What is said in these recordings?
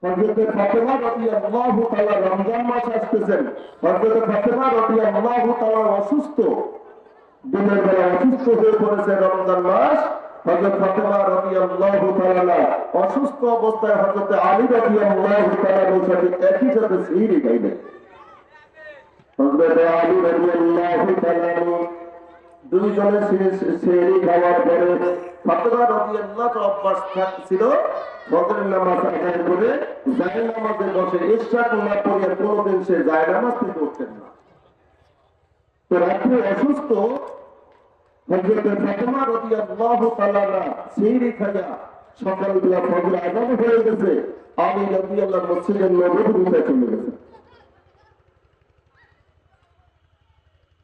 হযরতে ফাতেমা রাদিয়াল্লাহু তাআলা রমজান মাস আসতেছেন, হযরতে ফাতেমা রাদিয়াল্লাহু তাআলা অসুস্থ, দিনের বেলা অসুস্থ হয়ে পড়েছে রমজান মাস। হযরত ফাতেমা রাদিয়াল্লাহু তাআলা অসুস্থ অবস্থায় হযরতে আলী রাদিয়াল্লাহু তাআলার সাথে একই সাথে সিহরি খাইলেন। হযরতে আলী রাদিয়াল্লাহু তাআলা দুইজনে সিহরি খাওয়ার পরে ফাতেমা রাদিয়াল্লাহু অভ্যাস ছিল ফজরের নামাজ আদায় করে জায়নামাজে বসে ইশরাক না পড়িয়া কোনোদিন সে জায়নামাজ থেকে উঠতেন না। তো রাত্রে অসুস্থ হযরতে ফাতেমা রাদিয়াল্লাহু তাআলা সিহরি খাইয়া সকালবেলা ফজর আযান হয়ে গেছে, আলী রাদিয়াল্লাহু মসজিদে নববীতে চলে গেছে।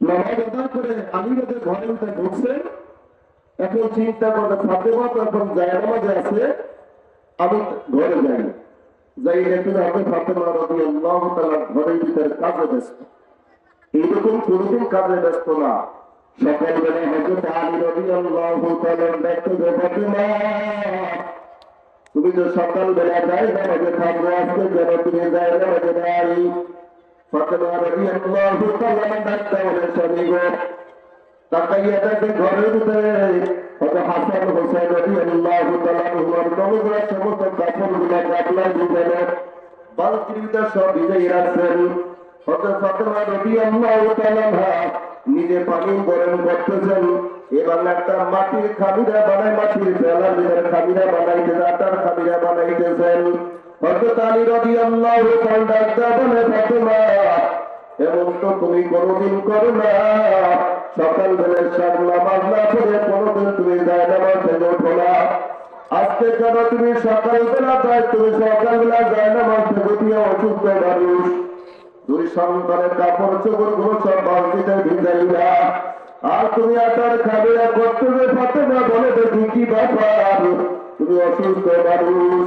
নামাজ আদায় করে আলী রাদের ঘরে উঠে ঢুকছেন। এখন চিন্তা করে ফাতেমা তো এখন জায়নামাজে আছে, আমি ঘরে যাই একটু হবে ফাতেমা রাদিয়াল্লাহু তাআলা ঘরের ভিতরে কাজে ব্যস্ত। এইরকম কোনদিন কাজে ব্যস্ত না। সকালবেলা হযরত আলী রাদিয়াল্লাহু তাআলা দেখতে ফাতেমা, তুমি তো সকালবেলা জায়নামাজে থাকবে, আজকে যেন তুমি জায়নামাজে নাই। ফাতেমা রাদিয়াল্লাহু তাআলা ডাকতে বলে, স্বামী গো, তাকাইয়া দেখে ঘরের ভিতরে হাসান হোসেন রাদিয়াল্লাহু তাআলা উমর নবীর সমস্ত কাপড়গুলো কাপড় দিয়ে বালতির ভিতরে সব ভিজিয়ে রাখছেন। হযরত ফাতেমা রাদিয়াল্লাহু তাআলা নিজে পানি গরম করতেছেন। এবার একটা মাটির খামিরা বানায়, মাটির বেলার ভিতরে খামিরা বানাইতে, আটার খামিরা বানাইতেছেন। হযরত আলী রাদিয়াল্লাহু তাআলা ডাকতে বলে, ফাতেমা, এমন তো তুমি কোনদিন করো না, সকালবেলা নামাজ না পড়ে কোনদিন তুমি জায়নামাজ থেকে ওঠো না। আজকে কেন তুমি সকালবেলা জায়নামাজ থেকে উঠিয়া অসুস্থ মানুষ, দুই সন্তানের কাপড় চোপড় গুলো সব বালতিতে ভিজাইলা, আর তুমি আটার খাবিরা করতে ফাতেমা বলে, দেখি কি ব্যাপার, তুমি অসুস্থ মানুষ।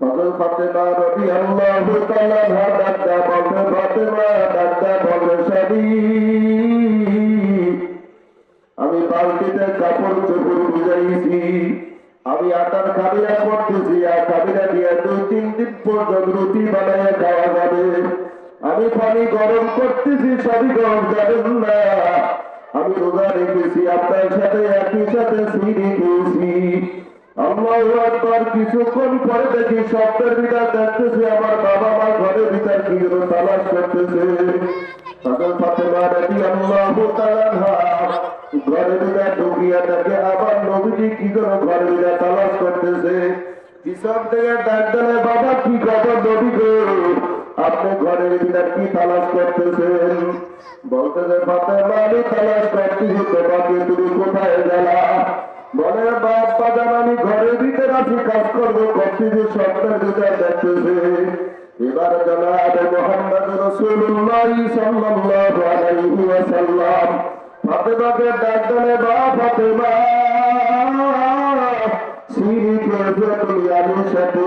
হযরত ফাতেমা রাদিয়াল্লাহু তাআলা ডাকতে বলে, ফাতেমা ডাকতে বলে, স্বামী, আমি বালতিতে কাপড় চোপড় ভিজাইছি, আমি আটার খাবিরা করতেছি, আর খাবিরা দিয়ে 2-3 দিন পর্যন্ত রুটি বানায় খাওয়া যাবে। আমি পানি গরম করতেছি, সবই গরম যাবেন না। আমি রোজা রেখেছি, আপনার সাথে একই সাথে সিঁড়ি খেয়েছি। আল্লাহু আকবার। কিছুক্ষণ পরে দেখি স্বপ্নের ভিতর দেখতেছি আমার বাবা মা ঘরের ভিতর কি তালাশ করতেছে। তখন ফাতেমা রাদিয়াল্লাহু তাআলা ঘরের ভিতর ঢুকিয়া দেখে আবার নবীজি কি করে ঘরের ভিতর তালাশ করতেছে। পিছন থেকে ডাক দিলে, বাবা কি খবর নবী গো, আপনি ঘরের ভিতর কি তালাশ করতেছেন? বলতেছে, ফাতেমা, আমি তালাশ করতেছি তোমাকে, তুমি কোথায় গেলা? বলে, বাবা জান, আমি ঘরের ভিতরে আছি, কাজ করবো করতেছি, স্বপ্নের ভিতর দেখতেছে। এবার জনাব মুহাম্মদ রাসূলুল্লাহ সাল্লাল্লাহু আলাইহি ওয়াসাল্লাম ফাতেমাকে ডাক দিলে, বা ফাতেমা, সিঁড়ি খেয়েছো তুমি আমার সাথে,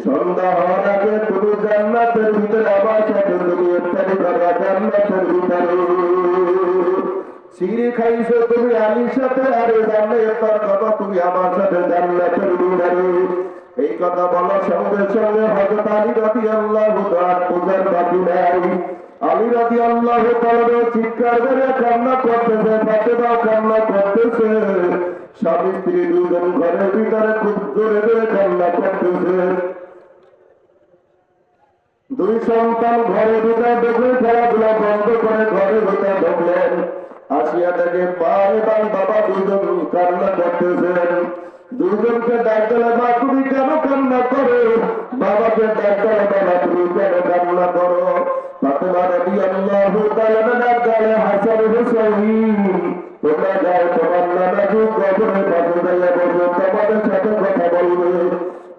সন্ধ্যা হওয়ার আগে তুমি জান্নাতের ভিতরে আমার সাথে তুমি ইফতারি করবা, জান্নাতের ভিতরে সিঁড়ি খাইছো তুমি আলীর সাথে, আরে জানলে ইফতার করবা তুমি আমার সাথে জান্নাতের ভিতরে। এই কথা বলার সঙ্গে সঙ্গে হযরত আলী রাদিয়াল্লাহু তাআলা বুঝার বাকি নাই। আলী রাদিয়াল্লাহু তাআলা চিৎকার করে কান্না করতেছে, ফাতেমা কান্না করতেছে, স্বামী স্ত্রী দুজন ঘরের ভিতরে খুব জোরে জোরে কান্না করতেছে। দুই সন্তান ঘরের ভিতরে দেখে খেলাধুলা বন্ধ করে ঘরের ভিতরে ঢুকলেন। আসিয়া দেখে মা এবং বাবা দুজন কান্না করতেছেন। দুজনকে ডাক দিলে, মা তুমি কেন কান্না করো? বাবাকে ডাক দিলে, বাবা তুমি কেন কান্না করো? ফাতেমা রাদিয়াল্লাহু তাআলা ডাক দিলে, হাসান হুসাইন, তোমরা যাও, তোমার নানাজি কবরের পাশে যাইয়া বসো, তোমাদের সাথে কথা বলবে।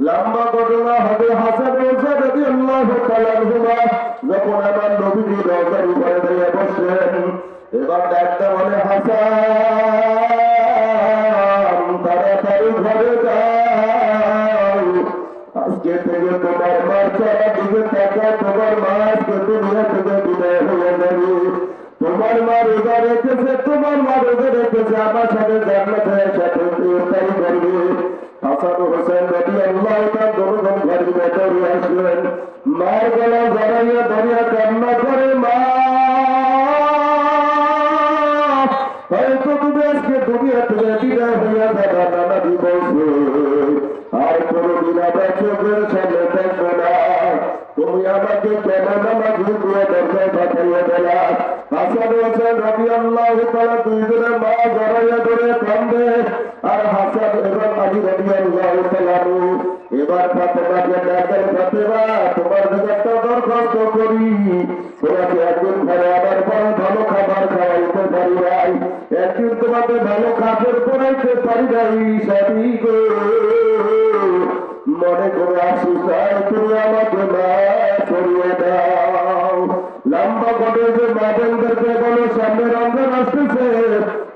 লম্বা ঘটনা হবে। হাসান হুসাইন রাদিয়াল্লাহু তাআলা যখন আমার নবীজি রওজার উপরে দাঁড়িয়ে বসলেন, এবার ডাকতে বলে, হাসান, তাড়াতাড়ি ঘরে যাও, আজকে থেকে তোমার মা সারা দিকে থাকা, তোমার মা আজকে দুনিয়া থেকে বিদায় হয়ে যাবে। তোমার মা রোজা রেখেছে, তোমার মা রোজা রেখেছে, আমার সাথে জান্নাতের সাথে ইফতারি করবে। হাসান হোসেন রাদিয়াল্লাহু তাআলা দুজন ঘরের ভেতরে আসলেন মার গলা জড়াইয়া ধরিয়া কান্না করে মা হয়তো তুমি আজকে দুনিয়া থেকে বিদায় হইয়া যাবা নানাদি বলছে আর কোনদিন আবার চোখের সামনে থাকবে না তুমি আমাকে কেন নামাজি দিয়ে দরজায় পাঠাইয়া দিলা হাসান হোসেন রাদিয়াল্লাহু তাআলা দুইজনে মা জড়াইয়া ধরে কান্দে আর হাসান এবং আলী রাদিয়াল্লাহু তাআলা এবার ফাতেমাকে ডাকেন ফাতেমা তোমার কাছে একটা দরখাস্ত করি তোমাকে একদিন ঘরে আবার বড় ভালো খাবার খাওয়াইতে পারি নাই একদিন তোমাকে ভালো খাবার পড়াইতে পারি নাই সবই গো মনে করে আসি তাই তুমি আমাকে মা করিয়ে দাও লম্বা করে যে মাদেরকে বলো সামনে রমজান আসতেছে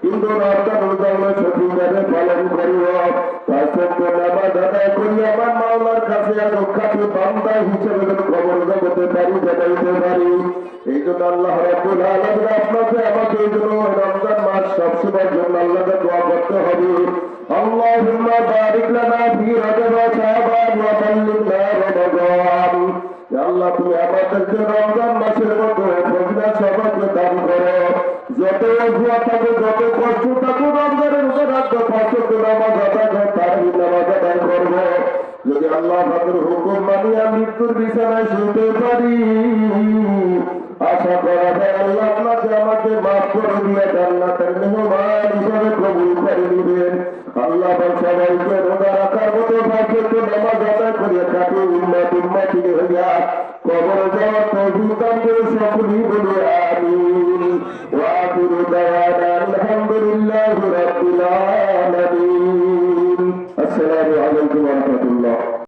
কিন্তু রমজান রোজাগুলো সঠিকভাবে পালন করিও পাঁচক্য নামাজ আদায় করি আমার মাওলার কাছে রক্ষাকে বান্দা হিসেবে খবর জগতে পারি জানাইতে পারি এই জন্য আল্লাহ রাব্বুল আলামিন আপনাকে আমাকে এই জন্য রমজান মাস সবসময়ের জন্য আল্লাহকে দোয়া করতে হবে আল্লাহুম্মা বারিক লানা ফি রজব ওয়া শাবান ওয়া বাল্লিগনা রমাদান আল্লাহ তুমি আমাদেরকে রমজান মাসের মধ্যে ফজিলত সবাইকে দান করো যত অজুয়া থাকো যত কষ্ট থাকো রমজানের উপর রাখবো পাঁচক্য নামাজ আদায় করে তারাবির নামাজ আদায় করবো যদি আল্লাহ পাকের হুকুম মানিয়া মৃত্যুর বিছানায় শুতে পারি আশা করা যায় আল্লাহ আপনাকে আমাকে মাফ করে দিয়ে জান্নাতের মেহমান হিসেবে কবুল করে দিবেন আল্লাহ সবাইকে রোজা রাখার মতো পাঁচক্য নামাজ আদায় করে খাটি উম্মতি হইয়া কবর যাওয়ার তৌফিক দান করে সকলেই বলে আমিন ওয়া আখিরু দাওয়ানা আলহামদুলিল্লাহি রাব্বিল আলামিন আসসালামু আলাইকুম।